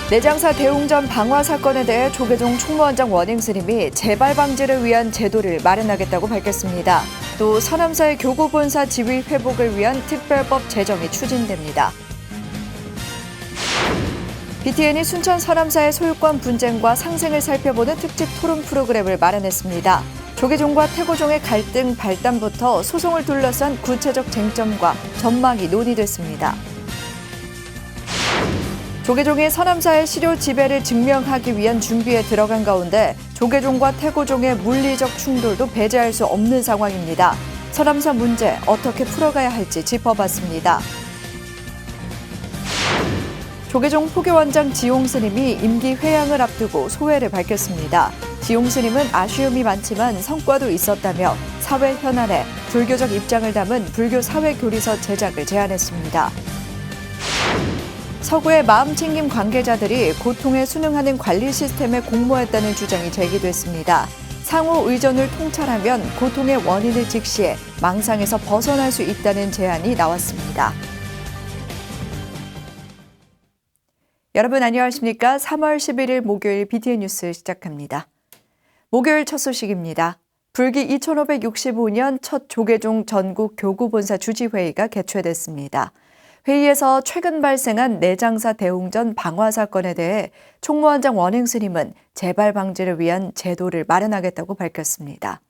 내장사 대웅전 방화 사건에 대해 조계종 총무원장 원행 스님이 재발 방지를 위한 제도를 마련하겠다고 밝혔습니다. 또 서남사의 교구 본사 지위 회복을 위한 특별법 제정이 추진됩니다. BTN이 순천 서남사의 소유권 분쟁과 상생을 살펴보는 특집 토론 프로그램을 마련했습니다. 조계종과 태고종의 갈등 발단부터 소송을 둘러싼 구체적 쟁점과 전망이 논의됐습니다. 조계종이 서남사의 실효 지배를 증명하기 위한 준비에 들어간 가운데 조계종과 태고종의 물리적 충돌도 배제할 수 없는 상황입니다. 서남사 문제 어떻게 풀어가야 할지 짚어봤습니다. 조계종 포교원장 지용 스님이 임기 회양을 앞두고 소회를 밝혔습니다. 지용 스님은 아쉬움이 많지만 성과도 있었다며 사회 현안에 불교적 입장을 담은 불교 사회교리서 제작을 제안했습니다. 서구의 마음챙김 관계자들이 고통에 순응하는 관리 시스템에 공모했다는 주장이 제기됐습니다. 상호 의존을 통찰하면 고통의 원인을 직시해 망상에서 벗어날 수 있다는 제안이 나왔습니다. 여러분 안녕하십니까? 3월 11일 목요일 BTN 뉴스 시작합니다. 목요일 첫 소식입니다. 불기 2565년 첫 조계종 전국 교구본사 주지회의가 개최됐습니다. 회의에서 최근 발생한 내장사 대웅전 방화 사건에 대해 총무원장 원행 스님은 재발 방지를 위한 제도를 마련하겠다고 밝혔습니다.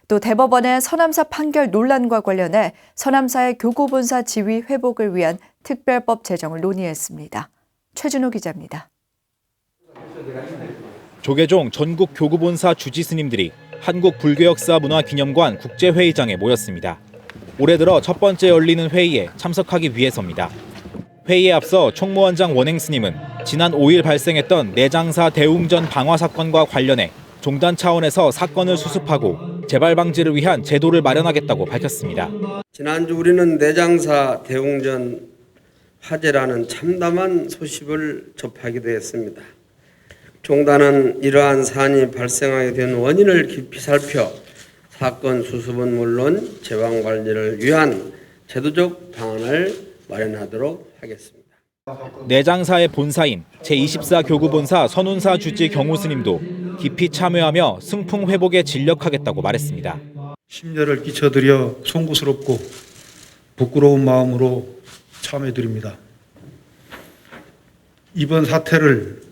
또 대법원의 서남사 판결 논란과 관련해 서남사의 교구본사 지위 회복을 위한 특별법 제정을 논의했습니다. 최준호 기자입니다. 조계종 전국 교구본사 주지 스님들이 한국불교역사문화기념관 국제회의장에 모였습니다. 올해 들어 첫 번째 열리는 회의에 참석하기 위해서입니다. 회의에 앞서 총무원장 원행 스님은 지난 5일 발생했던 내장사 대웅전 방화 사건과 관련해 종단 차원에서 사건을 수습하고 재발 방지를 위한 제도를 마련하겠다고 밝혔습니다. 지난주 우리는 내장사 대웅전 화재라는 참담한 소식을 접하게 되었습니다. 종단은 이러한 사안이 발생하게 된 원인을 깊이 살펴 사건 수습은 물론 재발 관리를 위한 제도적 방안을 마련하도록 하겠습니다. 내장사의 본사인 제24 교구본사 선운사 주지 경우 스님도 깊이 참여하며 승풍 회복에 진력하겠다고 말했습니다. 심려를 끼쳐드려 송구스럽고 부끄러운 마음으로 참여드립니다. 이번 사태를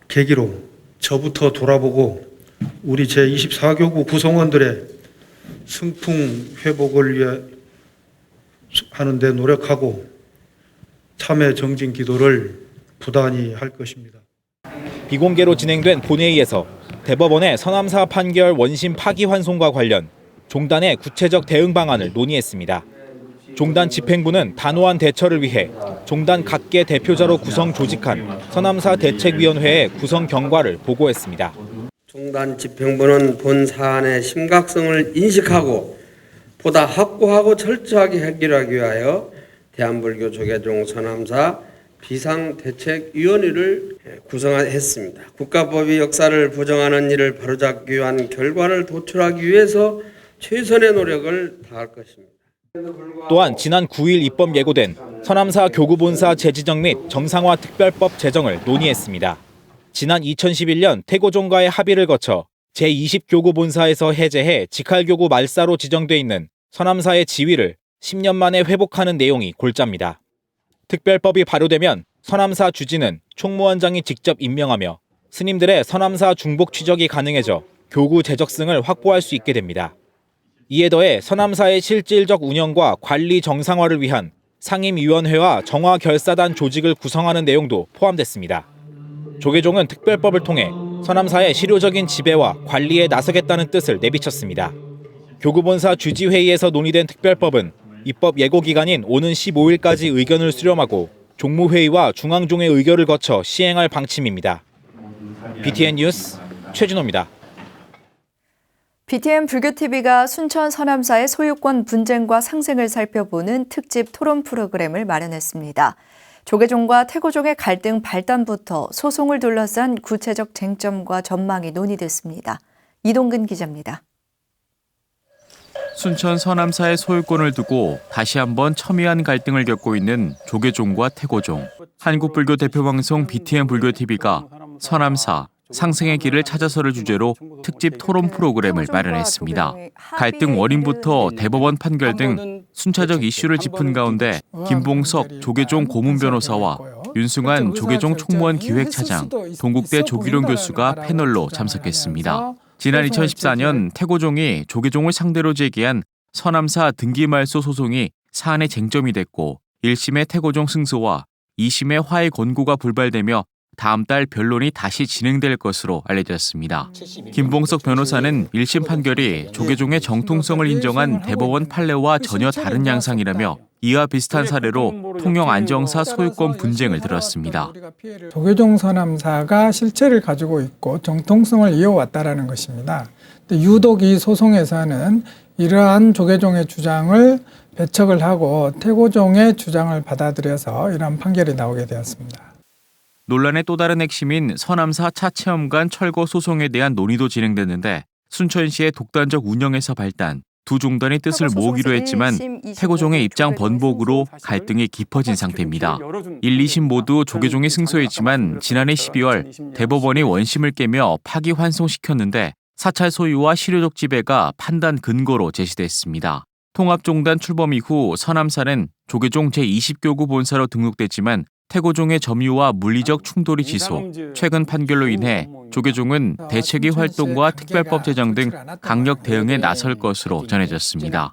계기로 저부터 돌아보고 우리 제24교구 구성원들의 승풍 회복을 위해 하는 데 노력하고 참회 정진 기도를 부단히 할 것입니다. 비공개로 진행된 본회의에서 대법원의 서남사 판결 원심 파기환송과 관련 종단의 구체적 대응 방안을 논의했습니다. 종단 집행부는 단호한 대처를 위해 종단 각계 대표자로 구성 조직한 서남사 대책위원회의 구성 경과를 보고했습니다. 종단 집행부는 본 사안의 심각성을 인식하고 보다 확고하고 철저하게 해결하기 위하여 대한불교 조계종 서남사 비상대책위원회를 구성했습니다. 국가법이 역사를 부정하는 일을 바로잡기 위한 결과를 도출하기 위해서 최선의 노력을 다할 것입니다. 또한 지난 9일 입법 예고된 서남사 교구본사 재지정 및 정상화 특별법 제정을 논의했습니다. 지난 2011년 태고종과의 합의를 거쳐 제20교구본사에서 해제해 직할교구 말사로 지정돼 있는 서남사의 지위를 10년 만에 회복하는 내용이 골자입니다. 특별법이 발효되면 서남사 주지는 총무원장이 직접 임명하며 스님들의 서남사 중복 취적이 가능해져 교구 재적승을 확보할 수 있게 됩니다. 이에 더해 서남사의 실질적 운영과 관리 정상화를 위한 상임위원회와 정화결사단 조직을 구성하는 내용도 포함됐습니다. 조계종은 특별법을 통해 서남사의 실효적인 지배와 관리에 나서겠다는 뜻을 내비쳤습니다. 교구본사 주지회의에서 논의된 특별법은 입법 예고 기간인 오는 15일까지 의견을 수렴하고 종무회의와 중앙종의 의결을 거쳐 시행할 방침입니다. BTN 뉴스 최준호입니다. BTN 불교TV가 순천 서남사의 소유권 분쟁과 상생을 살펴보는 특집 토론 프로그램을 마련했습니다. 조계종과 태고종의 갈등 발단부터 소송을 둘러싼 구체적 쟁점과 전망이 논의됐습니다. 이동근 기자입니다. 순천 서남사의 소유권을 두고 다시 한번 첨예한 갈등을 겪고 있는 조계종과 태고종. 한국불교 대표방송 BTN 불교TV가 서남사 상생의 길을 찾아서를 주제로 특집 토론 프로그램을 마련했습니다. 갈등 원인부터 대법원 판결 등 순차적 이슈를 짚은 가운데 김봉석 조계종 고문 변호사와 윤승환 조계종 총무원 기획차장, 동국대 조기룡 교수가 패널로 참석했습니다. 지난 2014년 태고종이 조계종을 상대로 제기한 서남사 등기말소 소송이 사안의 쟁점이 됐고 1심의 태고종 승소와 2심의 화해 권고가 불발되며 다음 달 변론이 다시 진행될 것으로 알려졌습니다. 김봉석 변호사는 1심 판결이 조계종의 정통성을 인정한 대법원 판례와 전혀 다른 양상이라며 이와 비슷한 사례로 통영 안정사 소유권 분쟁을 들었습니다. 조계종 서남사가 실체를 가지고 있고 정통성을 이어왔다라는 것입니다. 유독 이 소송에서는 이러한 조계종의 주장을 배척을 하고 태고종의 주장을 받아들여서 이러한 판결이 나오게 되었습니다. 논란의 또 다른 핵심인 서남사 차체험관 철거 소송에 대한 논의도 진행됐는데 순천시의 독단적 운영에서 발단, 두 종단의 뜻을 모으기로 했지만 태고종의 입장 번복으로 갈등이 깊어진 상태입니다. 1, 2심 모두 조계종이 승소했지만 지난해 12월 대법원이 원심을 깨며 파기환송시켰는데 사찰 소유와 실효적 지배가 판단 근거로 제시됐습니다. 통합종단 출범 이후 서남사는 조계종 제20교구 본사로 등록됐지만 태고종의 점유와 물리적 충돌이 지속, 최근 판결로 인해 조계종은 대책위 활동과 특별법 제정 등 강력 대응에 나설 것으로 전해졌습니다.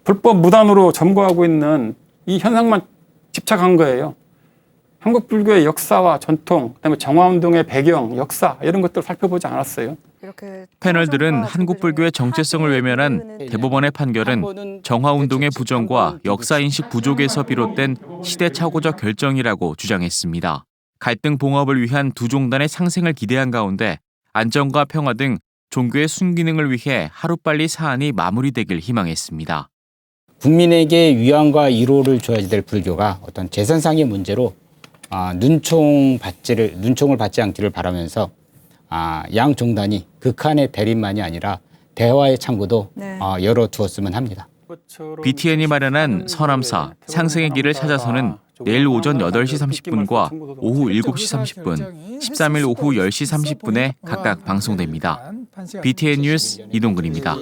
불법 무단으로 점거하고 있는 이 현상만 집착한 거예요. 한국 불교의 역사와 전통, 그다음에 정화운동의 배경, 역사 이런 것들을 살펴보지 않았어요. 패널들은 한국 불교의 정체성을 외면한 대법원의 판결은 정화운동의 부정과 역사인식 부족에서 비롯된 시대착오적 결정이라고 주장했습니다. 갈등 봉합을 위한 두 종단의 상생을 기대한 가운데 안정과 평화 등 종교의 순기능을 위해 하루빨리 사안이 마무리되길 희망했습니다. 국민에게 위안과 위로를 줘야 될 불교가 어떤 재산상의 문제로 눈총을 받지 않기를 바라면서 양 종단이 극한의 대립만이 아니라 대화의 창구도 열어두었으면 합니다. BTN이 마련한 서남사 상생의 길을 찾아서는 내일 오전 8시 30분과 오후 7시 30분, 13일 오후 10시 30분에 각각 방송됩니다. BTN 뉴스 이동근입니다.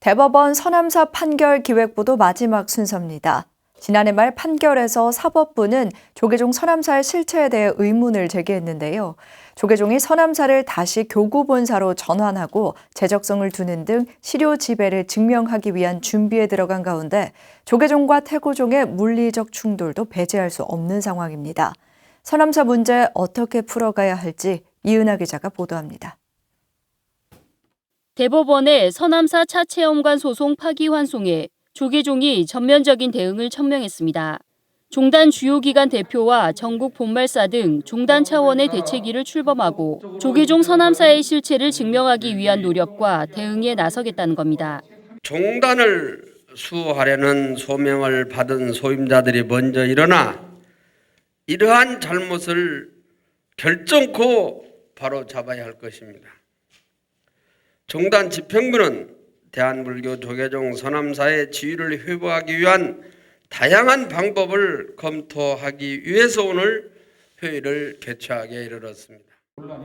대법원 서남사 판결 기획보도 마지막 순서입니다. 지난해 말 판결에서 사법부는 조계종 서남사의 실체에 대해 의문을 제기했는데요. 조계종이 서남사를 다시 교구본사로 전환하고 제적성을 두는 등 실효 지배를 증명하기 위한 준비에 들어간 가운데 조계종과 태고종의 물리적 충돌도 배제할 수 없는 상황입니다. 서남사 문제 어떻게 풀어가야 할지 이은하 기자가 보도합니다. 대법원의 서남사 차체험관 소송 파기환송에 조계종이 전면적인 대응을 천명했습니다. 종단 주요 기관 대표와 전국 본말사 등 종단 차원의 대책위를 출범하고 조계종 서남사의 실체를 증명하기 위한 노력과 대응에 나서겠다는 겁니다. 종단을 수호하려는 소명을 받은 소임자들이 먼저 일어나 이러한 잘못을 결정코 바로 잡아야 할 것입니다. 종단 집행부는 대한불교 조계종 서남사의 지위를 회복하기 위한 다양한 방법을 검토하기 위해서 오늘 회의를 개최하게 이르렀습니다.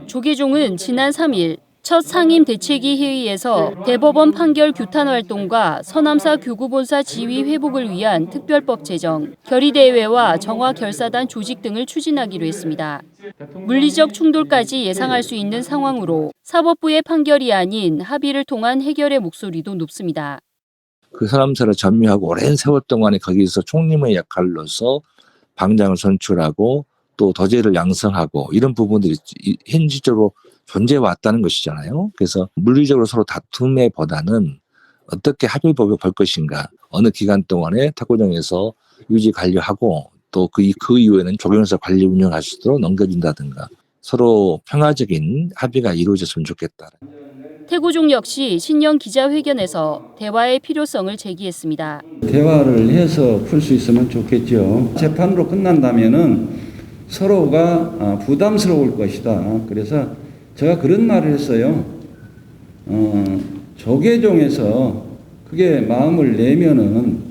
조계종은 지난 3일 첫 상임 대책위 회의에서 대법원 판결 규탄 활동과 서남사 교구본사 지위 회복을 위한 특별법 제정, 결의대회와 정화결사단 조직 등을 추진하기로 했습니다. 물리적 충돌까지 예상할 수 있는 상황으로 사법부의 판결이 아닌 합의를 통한 해결의 목소리도 높습니다. 그 서남사를 점유하고 오랜 세월 동안에 거기서 총림의 역할로서 방장을 선출하고 또 덕제를 양성하고 이런 부분들이 현실적으로 존재해왔다는 것이잖아요. 그래서 물리적으로 서로 다툼에보다는 어떻게 합의법을 볼 것인가, 어느 기간 동안에 태고종에서 유지 관리하고 또 그 이후에는 조계종에서 관리 운영할 수 있도록 넘겨준다든가 서로 평화적인 합의가 이루어졌으면 좋겠다. 태고종 역시 신년 기자회견에서 대화의 필요성을 제기했습니다. 대화를 해서 풀 수 있으면 좋겠죠. 재판으로 끝난다면은 서로가 부담스러울 것이다. 그래서 제가 그런 말을 했어요. 조계종에서 그게 마음을 내면은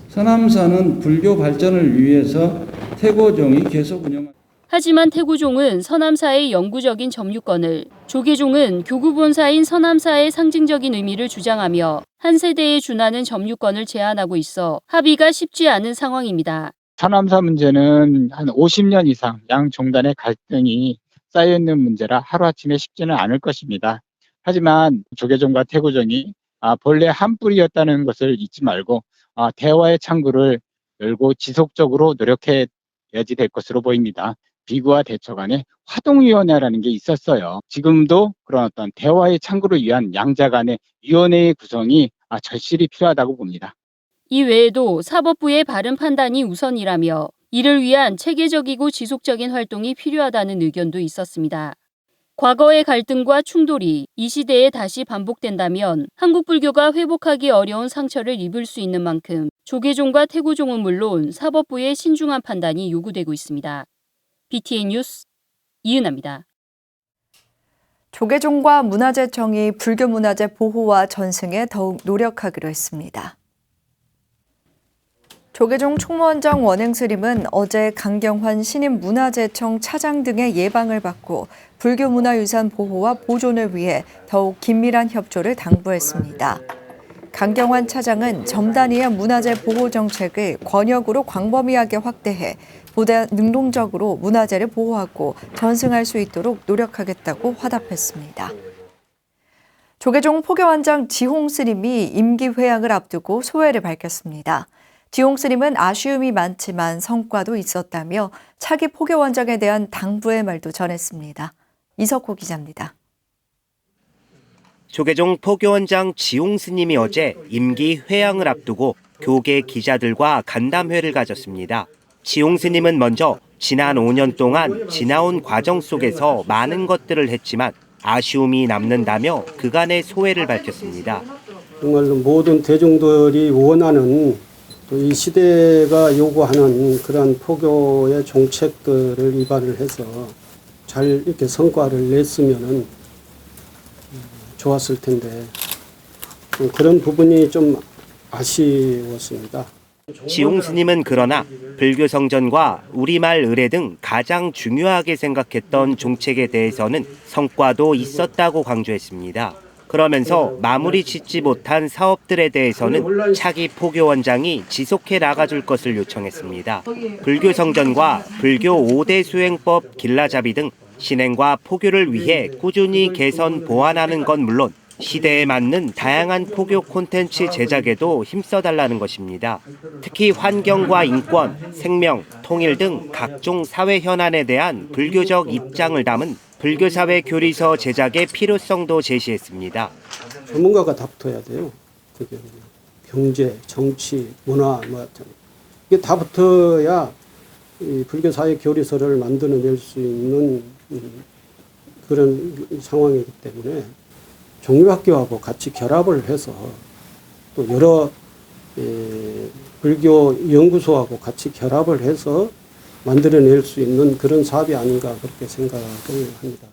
서남사는 불교 발전을 위해서 태고종이 계속 운영한. 하지만 태고종은 서남사의 영구적인 점유권을, 조계종은 교구본사인 서남사의 상징적인 의미를 주장하며 한 세대에 준하는 점유권을 제한하고 있어 합의가 쉽지 않은 상황입니다. 서남사 문제는 한 50년 이상 양 종단의 갈등이 쌓여있는 문제라 하루아침에 쉽지는 않을 것입니다. 하지만 조계종과 태고종이 본래 한 뿌리였다는 것을 잊지 말고 대화의 창구를 열고 지속적으로 노력해야지 될 것으로 보입니다. 비구와 대처 간에 화동위원회라는 게 있었어요. 지금도 그런 어떤 대화의 창구를 위한 양자 간의 위원회의 구성이 절실히 필요하다고 봅니다. 이 외에도 사법부의 바른 판단이 우선이라며 이를 위한 체계적이고 지속적인 활동이 필요하다는 의견도 있었습니다. 과거의 갈등과 충돌이 이 시대에 다시 반복된다면 한국 불교가 회복하기 어려운 상처를 입을 수 있는 만큼 조계종과 태고종은 물론 사법부의 신중한 판단이 요구되고 있습니다. BTN 뉴스 이은아입니다. 조계종과 문화재청이 불교 문화재 보호와 전승에 더욱 노력하기로 했습니다. 조계종 총무원장 원행스님은 어제 강경환 신임문화재청 차장 등의 예방을 받고 불교 문화유산 보호와 보존을 위해 더욱 긴밀한 협조를 당부했습니다. 강경환 차장은 점단위의 문화재 보호 정책을 권역으로 광범위하게 확대해 보다 능동적으로 문화재를 보호하고 전승할 수 있도록 노력하겠다고 화답했습니다. 조계종 포교원장 지홍 스님이 임기 회양을 앞두고 소회를 밝혔습니다. 지홍 스님은 아쉬움이 많지만 성과도 있었다며 차기 포교원장에 대한 당부의 말도 전했습니다. 이석호 기자입니다. 조계종 포교원장 지홍 스님이 어제 임기 회양을 앞두고 교계 기자들과 간담회를 가졌습니다. 지홍 스님은 먼저 지난 5년 동안 지나온 과정 속에서 많은 것들을 했지만 아쉬움이 남는다며 그간의 소회를 밝혔습니다. 정말로 모든 대중들이 원하는 또 이 시대가 요구하는 그런 포교의 정책들을 위반을 해서 잘 이렇게 성과를 냈으면은 좋았을 텐데 그런 부분이 좀 아쉬웠습니다. 지홍 스님은 그러나 불교 성전과 우리말 의례 등 가장 중요하게 생각했던 종책에 대해서는 성과도 있었다고 강조했습니다. 그러면서 마무리 짓지 못한 사업들에 대해서는 차기 포교원장이 지속해 나가줄 것을 요청했습니다. 불교 성전과 불교 5대 수행법 길라잡이 등 신행과 포교를 위해 꾸준히 개선 보완하는 건 물론 시대에 맞는 다양한 포교 콘텐츠 제작에도 힘써달라는 것입니다. 특히 환경과 인권, 생명, 통일 등 각종 사회 현안에 대한 불교적 입장을 담은 불교사회 교리서 제작의 필요성도 제시했습니다. 전문가가 다 붙어야 돼요. 그게 경제, 정치, 문화 이게 다 붙어야 이 불교사회 교리서를 만들어낼 수 있는 그런 상황이기 때문에 종교학교하고 같이 결합을 해서 또 여러 불교 연구소하고 같이 결합을 해서 만들어낼 수 있는 그런 사업이 아닌가 그렇게 생각을 합니다.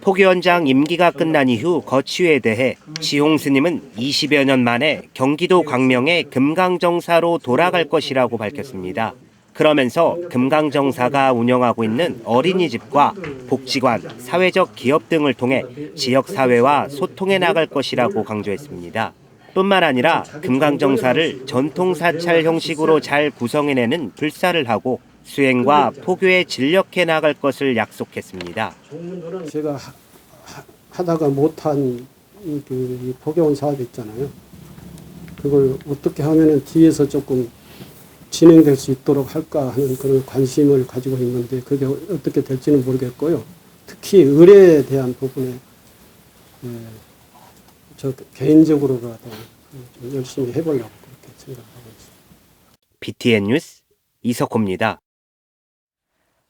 포교원장 임기가 끝난 이후 거취에 대해 지홍 스님은 20여 년 만에 경기도 광명의 금강정사로 돌아갈 것이라고 밝혔습니다. 그러면서 금강정사가 운영하고 있는 어린이집과 복지관, 사회적 기업 등을 통해 지역사회와 소통해 나갈 것이라고 강조했습니다. 뿐만 아니라 금강정사를 전통사찰 형식으로 잘 구성해내는 불사를 하고 수행과 포교에 진력해 나갈 것을 약속했습니다. 제가 하다가 못한 그 포교원 사업 있잖아요. 그걸 어떻게 하면은 뒤에서 조금 진행될 수 있도록 할까 하는 그런 관심을 가지고 있는데 그게 어떻게 될지는 모르겠고요. 특히 의례에 대한 부분에 저 개인적으로라도 좀 열심히 해보려고 그렇게 생각하고 있습니다. BTN 뉴스 이석호입니다.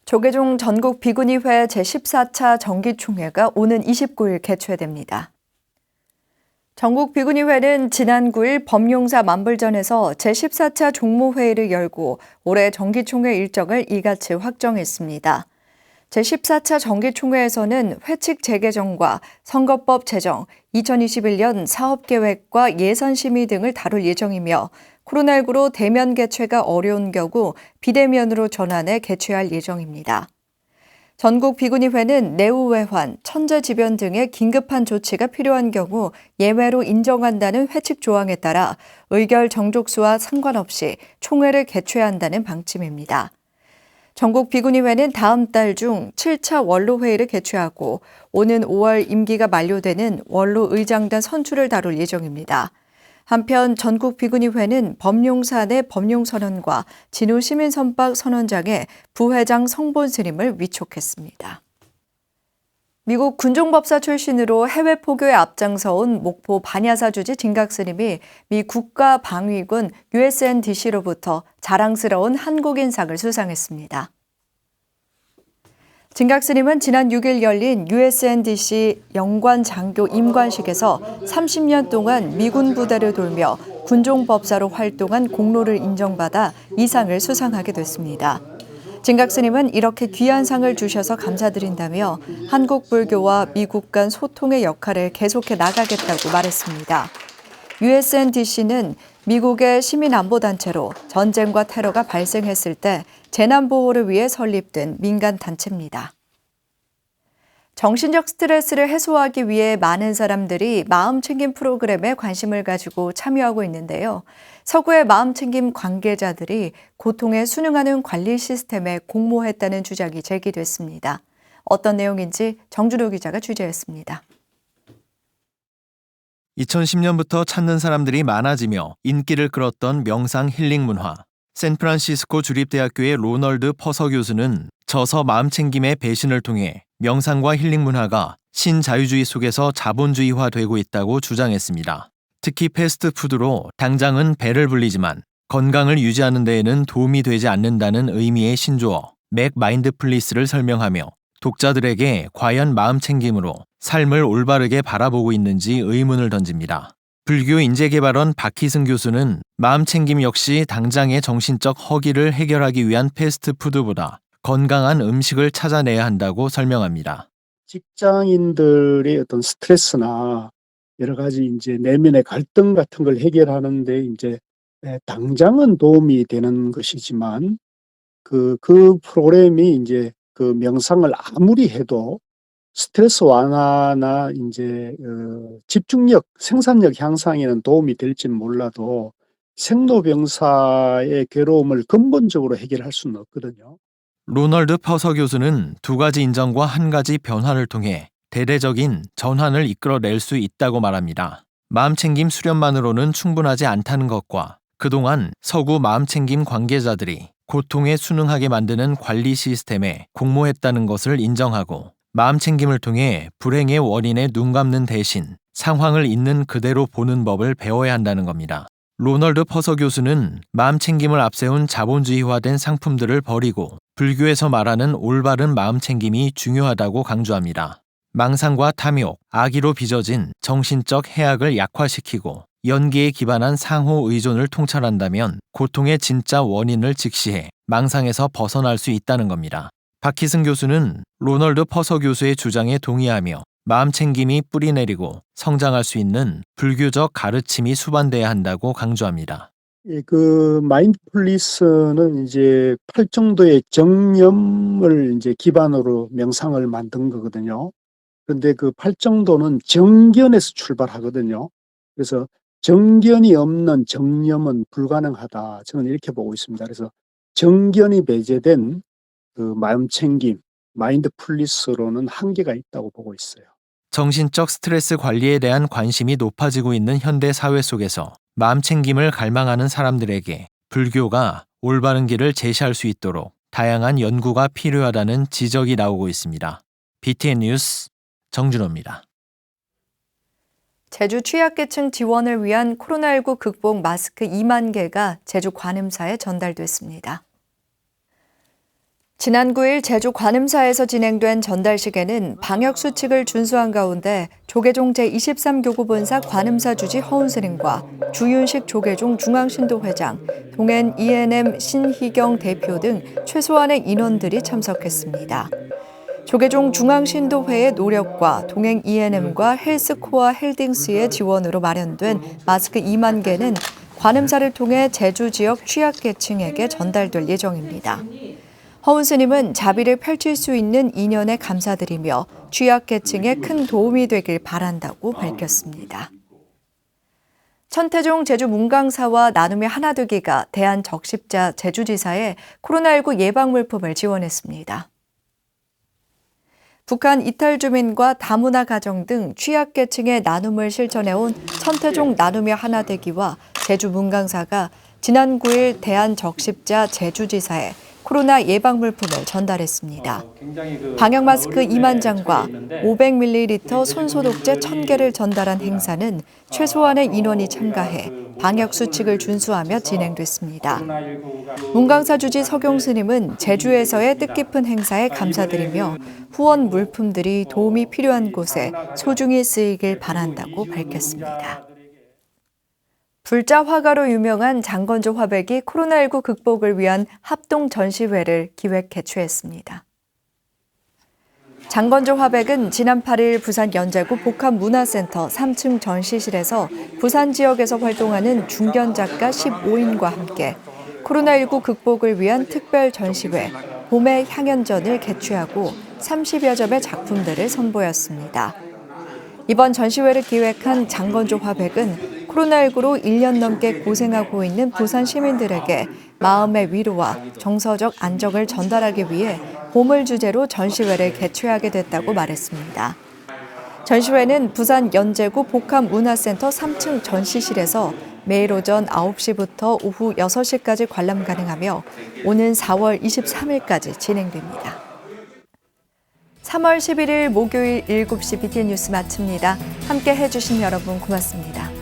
조계종 전국 비구니회 제14차 정기총회가 오는 29일 개최됩니다. 전국 비구니회는 지난 9일 법용사 만불전에서 제14차 종무회의를 열고 올해 정기총회 일정을 이같이 확정했습니다. 제14차 정기총회에서는 회칙 재개정과 선거법 제정, 2021년 사업계획과 예산심의 등을 다룰 예정이며 코로나19로 대면 개최가 어려운 경우 비대면으로 전환해 개최할 예정입니다. 전국 비구니회는 내후외환, 천재지변 등의 긴급한 조치가 필요한 경우 예외로 인정한다는 회칙 조항에 따라 의결 정족수와 상관없이 총회를 개최한다는 방침입니다. 전국 비구니회는 다음 달 중 7차 원로회의를 개최하고 오는 5월 임기가 만료되는 원로 의장단 선출을 다룰 예정입니다. 한편 전국 비구니회는 법룡사 내 법룡선언과 진우 시민선박 선언장의 부회장 성본 스님을 위촉했습니다. 미국 군종법사 출신으로 해외 포교에 앞장서온 목포 반야사 주지 진각 스님이 미 국가방위군 USNDC로부터 자랑스러운 한국인상을 수상했습니다. 진각 스님은 지난 6일 열린 USNDC 영관 장교 임관식에서 30년 동안 미군 부대를 돌며 군종법사로 활동한 공로를 인정받아 이 상을 수상하게 됐습니다. 진각 스님은 이렇게 귀한 상을 주셔서 감사드린다며 한국 불교와 미국 간 소통의 역할을 계속해 나가겠다고 말했습니다. USNDC는 미국의 시민안보단체로 전쟁과 테러가 발생했을 때 재난보호를 위해 설립된 민간단체입니다. 정신적 스트레스를 해소하기 위해 많은 사람들이 마음챙김 프로그램에 관심을 가지고 참여하고 있는데요. 서구의 마음챙김 관계자들이 고통에 순응하는 관리 시스템에 공모했다는 주장이 제기됐습니다. 어떤 내용인지 정준호 기자가 취재했습니다. 2010년부터 찾는 사람들이 많아지며 인기를 끌었던 명상 힐링 문화. 샌프란시스코 주립대학교의 로널드 퍼서 교수는 저서 마음챙김의 배신을 통해 명상과 힐링 문화가 신자유주의 속에서 자본주의화되고 있다고 주장했습니다. 특히 패스트푸드로 당장은 배를 불리지만 건강을 유지하는 데에는 도움이 되지 않는다는 의미의 신조어 맥 마인드풀리스를 설명하며 독자들에게 과연 마음챙김으로 삶을 올바르게 바라보고 있는지 의문을 던집니다. 불교 인재개발원 박희승 교수는 마음챙김 역시 당장의 정신적 허기를 해결하기 위한 패스트푸드보다 건강한 음식을 찾아내야 한다고 설명합니다. 직장인들의 어떤 스트레스나 여러 가지 이제 내면의 갈등 같은 걸 해결하는데 이제 당장은 도움이 되는 것이지만 그 프로그램이 이제 그 명상을 아무리 해도 스트레스 완화나 이제 집중력, 생산력 향상에는 도움이 될지는 몰라도 생로병사의 괴로움을 근본적으로 해결할 수는 없거든요. 로널드 퍼서 교수는 두 가지 인정과 한 가지 변화를 통해 대대적인 전환을 이끌어낼 수 있다고 말합니다. 마음챙김 수련만으로는 충분하지 않다는 것과 그동안 서구 마음챙김 관계자들이 고통에 순응하게 만드는 관리 시스템에 공모했다는 것을 인정하고 마음챙김을 통해 불행의 원인에 눈 감는 대신 상황을 있는 그대로 보는 법을 배워야 한다는 겁니다. 로널드 퍼서 교수는 마음챙김을 앞세운 자본주의화된 상품들을 버리고 불교에서 말하는 올바른 마음챙김이 중요하다고 강조합니다. 망상과 탐욕, 악의로 빚어진 정신적 해악을 약화시키고 연기에 기반한 상호 의존을 통찰한다면 고통의 진짜 원인을 직시해 망상에서 벗어날 수 있다는 겁니다. 박희승 교수는 로널드 퍼서 교수의 주장에 동의하며 마음챙김이 뿌리내리고 성장할 수 있는 불교적 가르침이 수반돼야 한다고 강조합니다. 그 마인드풀리스는 이제 8정도의 정념을 이제 기반으로 명상을 만든 거거든요. 그런데 그 8정도는 정견에서 출발하거든요. 그래서 정견이 없는 정념은 불가능하다. 저는 이렇게 보고 있습니다. 그래서 정견이 배제된 그 마음챙김, 마인드풀리스로는 한계가 있다고 보고 있어요. 정신적 스트레스 관리에 대한 관심이 높아지고 있는 현대 사회 속에서 마음챙김을 갈망하는 사람들에게 불교가 올바른 길을 제시할 수 있도록 다양한 연구가 필요하다는 지적이 나오고 있습니다. BTN 뉴스 정준호입니다. 제주 취약계층 지원을 위한 코로나19 극복 마스크 2만 개가 제주 관음사에 전달됐습니다. 지난 9일 제주 관음사에서 진행된 전달식에는 방역수칙을 준수한 가운데 조계종 제23교구본사 관음사 주지 허운 스님과 주윤식 조계종 중앙신도회장, 동행 ENM 신희경 대표 등 최소한의 인원들이 참석했습니다. 조계종 중앙신도회의 노력과 동행 E&M과 헬스코어 헬딩스의 지원으로 마련된 마스크 2만 개는 관음사를 통해 제주 지역 취약계층에게 전달될 예정입니다. 허운 스님은 자비를 펼칠 수 있는 인연에 감사드리며 취약계층에 큰 도움이 되길 바란다고 밝혔습니다. 천태종 제주 문강사와 나눔의 하나되기가 대한적십자 제주지사에 코로나19 예방물품을 지원했습니다. 북한 이탈 주민과 다문화 가정 등 취약계층의 나눔을 실천해온 천태종 나눔의 하나되기와 제주 문강사가 지난 9일 대한적십자 제주지사에 코로나 예방물품을 전달했습니다. 방역마스크 2만 장과 500ml 손소독제 1000개를 전달한 행사는 최소한의 인원이 참가해 방역수칙을 준수하며 진행됐습니다. 문강사 주지 서경 스님은 제주에서의 뜻깊은 행사에 감사드리며 후원 물품들이 도움이 필요한 곳에 소중히 쓰이길 바란다고 밝혔습니다. 불자 화가로 유명한 장건조 화백이 코로나19 극복을 위한 합동 전시회를 기획 개최했습니다. 장건조 화백은 지난 8일 부산 연제구 복합문화센터 3층 전시실에서 부산 지역에서 활동하는 중견 작가 15인과 함께 코로나19 극복을 위한 특별 전시회 봄의 향연전을 개최하고 30여 점의 작품들을 선보였습니다. 이번 전시회를 기획한 장건조 화백은 코로나19로 1년 넘게 고생하고 있는 부산 시민들에게 마음의 위로와 정서적 안정을 전달하기 위해 봄을 주제로 전시회를 개최하게 됐다고 말했습니다. 전시회는 부산 연제구 복합문화센터 3층 전시실에서 매일 오전 9시부터 오후 6시까지 관람 가능하며 오는 4월 23일까지 진행됩니다. 3월 11일 목요일 7시 BTN 뉴스 마칩니다. 함께 해주신 여러분 고맙습니다.